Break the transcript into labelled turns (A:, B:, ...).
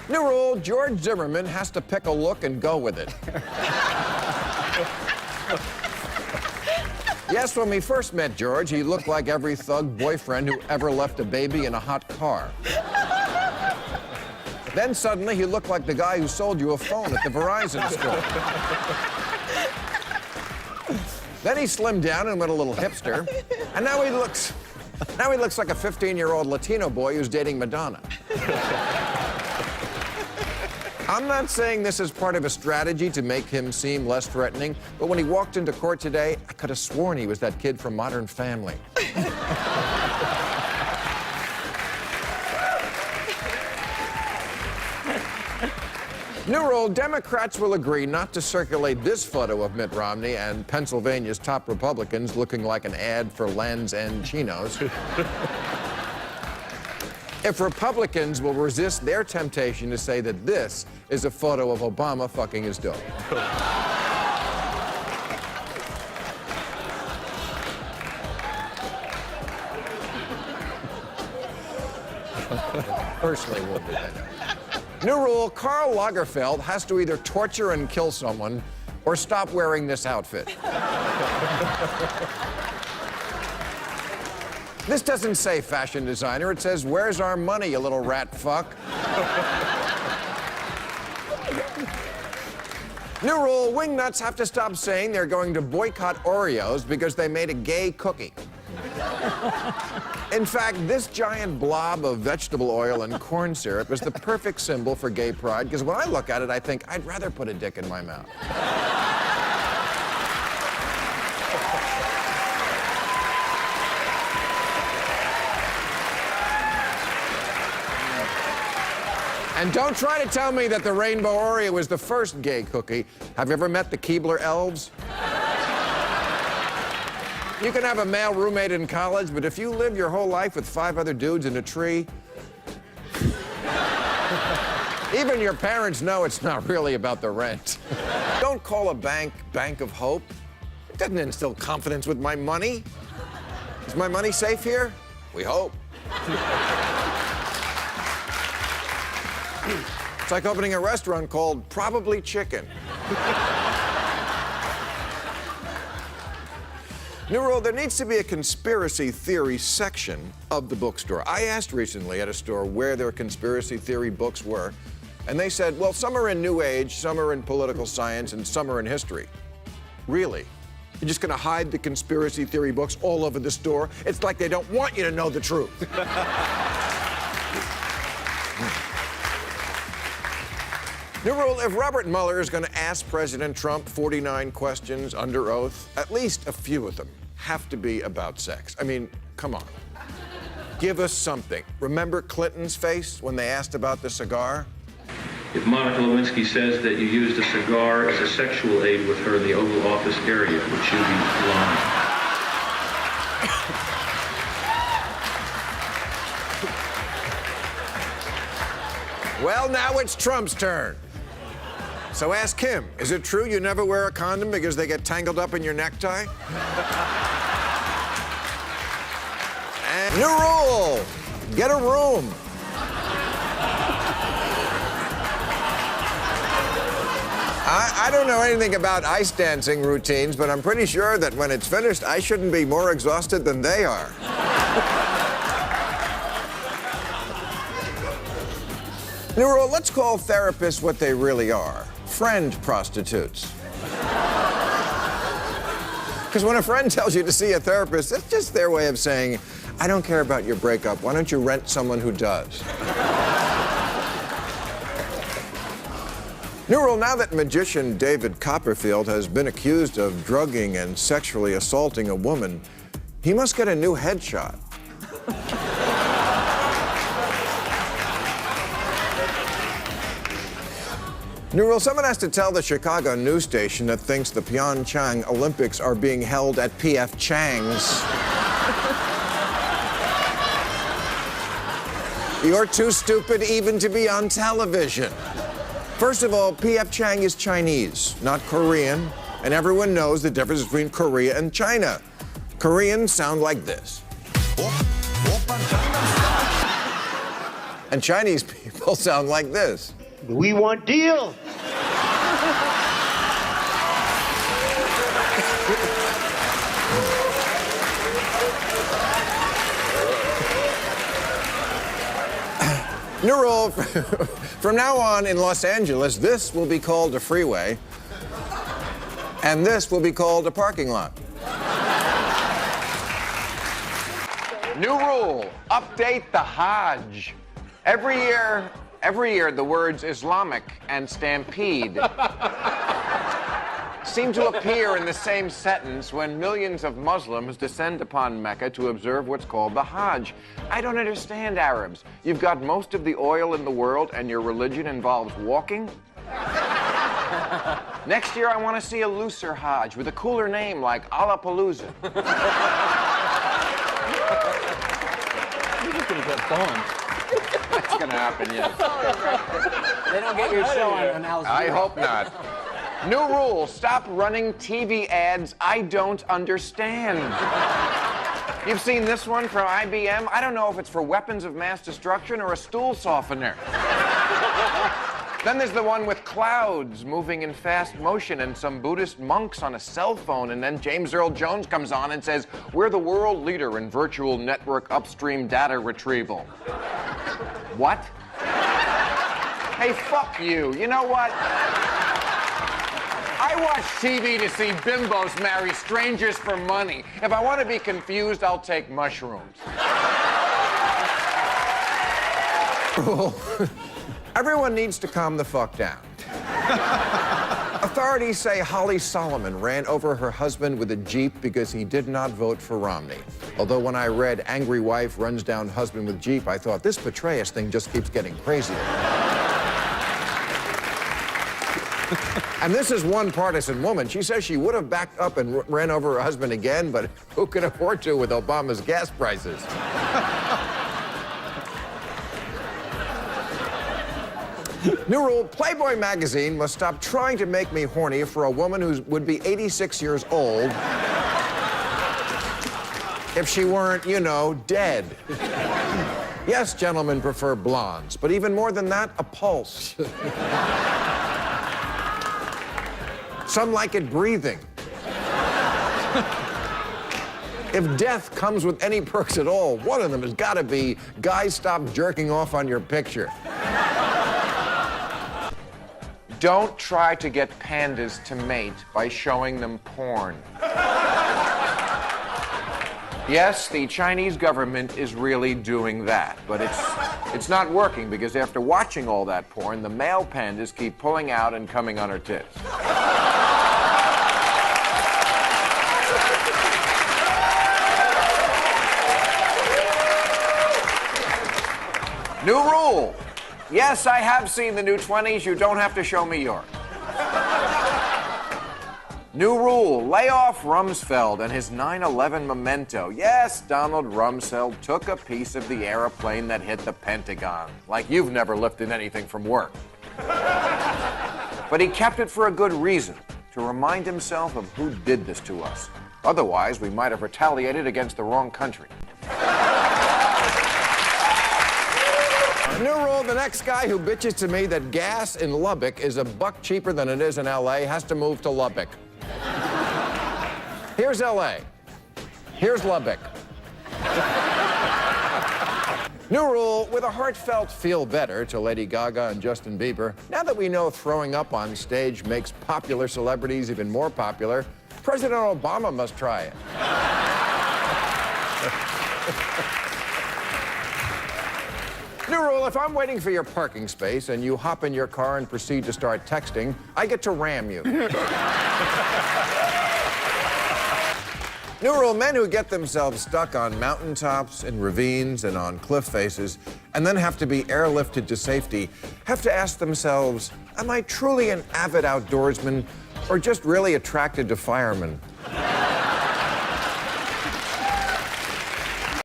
A: New rule, George Zimmerman has to pick a look and go with it. Yes, when we first met George, he looked like every thug boyfriend who ever left a baby in a hot car. Then suddenly he looked like the guy who sold you a phone at the Verizon store. Then he slimmed down and went a little hipster. And now he looks like a 15-year-old Latino boy who's dating Madonna. I'm not saying this is part of a strategy to make him seem less threatening, but when he walked into court today, I could have sworn he was that kid from Modern Family. New rule, Democrats will agree not to circulate this photo of Mitt Romney and Pennsylvania's top Republicans looking like an ad for Lands' End Chinos. If Republicans will resist their temptation to say that this is a photo of Obama fucking his dog. Personally, we'll do that. New rule, Karl Lagerfeld has to either torture and kill someone or stop wearing this outfit. This doesn't say fashion designer. It says, "Where's our money, you little rat fuck?" New rule, wingnuts have to stop saying they're going to boycott Oreos because they made a gay cookie. In fact, this giant blob of vegetable oil and corn syrup is the perfect symbol for gay pride, because when I look at it, I think I'd rather put a dick in my mouth. And don't try to tell me that the Rainbow Oreo was the first gay cookie. Have you ever met the Keebler elves? You can have a male roommate in college, but if you live your whole life with 5 other dudes in a tree, even your parents know it's not really about the rent. Don't call a bank Bank of Hope. It doesn't instill confidence with my money. Is my money safe here? We hope. It's like opening a restaurant called Probably Chicken. New rule, there needs to be a conspiracy theory section of the bookstore. I asked recently at a store where their conspiracy theory books were, and they said, well, some are in New Age, some are in political science, and some are in history. Really? You're just gonna hide the conspiracy theory books all over the store? It's like they don't want you to know the truth. New rule, if Robert Mueller is going to ask President Trump 49 questions under oath, at least a few of them have to be about sex. I mean, come on. Give us something. Remember Clinton's face when they asked about the cigar?
B: If Monica Lewinsky says that you used a cigar as a sexual aid with her in the Oval Office area, would she be lying?
A: Well, now it's Trump's turn. So ask him, is it true you never wear a condom because they get tangled up in your necktie? And new rule, get a room. I don't know anything about ice dancing routines, but I'm pretty sure that when it's finished, I shouldn't be more exhausted than they are. New rule, let's call therapists what they really are. Friend prostitutes. Because when a friend tells you to see a therapist, that's just their way of saying, I don't care about your breakup. Why don't you rent someone who does? New rule, now that magician David Copperfield has been accused of drugging and sexually assaulting a woman, he must get a new headshot. New rule, someone has to tell the Chicago news station that thinks the Pyeongchang Olympics are being held at P.F. Chang's. You're too stupid even to be on television. First of all, P.F. Chang is Chinese, not Korean, and everyone knows the difference between Korea and China. Koreans sound like this. And Chinese people sound like this.
C: We want deal.
A: New rule, from now on in Los Angeles, this will be called a freeway, and this will be called a parking lot. New rule, update the Hajj. Every year, the words Islamic and stampede seem to appear in the same sentence when millions of Muslims descend upon Mecca to observe what's called the Hajj. I don't understand Arabs. You've got most of the oil in the world and your religion involves walking? Next year, I want to see a looser Hajj with a cooler name like Allahpalooza.
D: You can get Bond.
A: That's going to happen, yes.
D: They don't get your show on Al Jazeera.
A: I hope not. New rule, stop running TV ads I don't understand. You've seen this one from IBM? I don't know if it's for weapons of mass destruction or a stool softener. Then there's the one with clouds moving in fast motion and some Buddhist monks on a cell phone, and then James Earl Jones comes on and says, "We're the world leader in virtual network upstream data retrieval." What? Hey, fuck you. You know what? I watch TV to see bimbos marry strangers for money. If I want to be confused, I'll take mushrooms. Everyone needs to calm the fuck down. Authorities say Holly Solomon ran over her husband with a Jeep because he did not vote for Romney. Although when I read angry wife runs down husband with Jeep, I thought this Petraeus thing just keeps getting crazier. And this is one partisan woman. She says she would have backed up and ran over her husband again, but who could afford to with Obama's gas prices? New rule, Playboy magazine must stop trying to make me horny for a woman who would be 86 years old if she weren't, you know, dead. Yes, gentlemen prefer blondes, but even more than that, a pulse. Some like it breathing. If death comes with any perks at all, one of them has got to be, guys, stop jerking off on your picture. Don't try to get pandas to mate by showing them porn. Yes, the Chinese government is really doing that, but it's not working because after watching all that porn, the male pandas keep pulling out and coming on her tits. New rule. Yes, I have seen the new 20s. You don't have to show me yours. New rule. Lay off Rumsfeld and his 9/11 memento. Yes, Donald Rumsfeld took a piece of the airplane that hit the Pentagon. Like you've never lifted anything from work. But he kept it for a good reason. To remind himself of who did this to us. Otherwise, we might have retaliated against the wrong country. New rule, the next guy who bitches to me that gas in Lubbock is $1 cheaper than it is in LA has to move to Lubbock. Here's LA. Here's Lubbock. New rule, with a heartfelt feel better to Lady Gaga and Justin Bieber, now that we know throwing up on stage makes popular celebrities even more popular, President Obama must try it. New rule, if I'm waiting for your parking space and you hop in your car and proceed to start texting, I get to ram you. New rule, men who get themselves stuck on mountaintops, in ravines, and on cliff faces, and then have to be airlifted to safety, have to ask themselves, am I truly an avid outdoorsman or just really attracted to firemen?